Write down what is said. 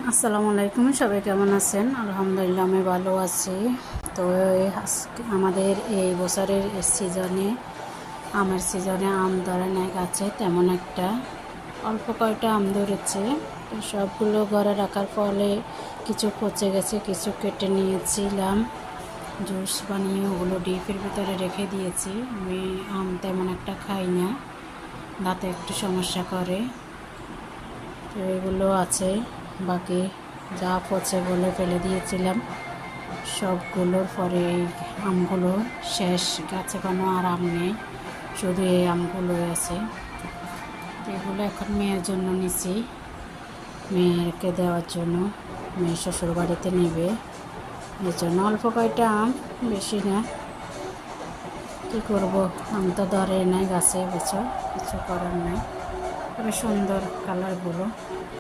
আসসালামু আলাইকুম, সবাই কেমন আছেন? আলহামদুলিল্লাহ আমি ভালো আছি। তো আমাদের এই বছরের আমের সিজনে আম ধরে নাই গাছে তেমন একটা, অল্প কয়টা আম ধরেছে। তো সবগুলো ঘরে রাখার ফলে কিছু পচে গেছে, কিছু কেটে নিয়েছিলাম, জুস বানিয়ে ওগুলো ডিপের ভিতরে রেখে দিয়েছি। আমি আম তেমন একটা খাই না, দাঁতে একটু সমস্যা করে। তো এগুলো আছে, বাকি যা পচে বলে ফেলে দিয়েছিলাম সবগুলোর পরে এই আমগুলো শেষ, গাছে কোনো আর আম নেই, শুধু এই আমগুলোই আছে। তো এগুলো এখন মেয়ের জন্য নিছি, মেয়েকে দেওয়ার জন্য, মেয়ে শ্বশুর বাড়িতে নেবে, এর জন্য অল্প কয়টা আম, বেশি না। কী করবো, আম তো ধরে নাই গাছে, বছর কিছু করার নাই। তবে সুন্দর কালারগুলো।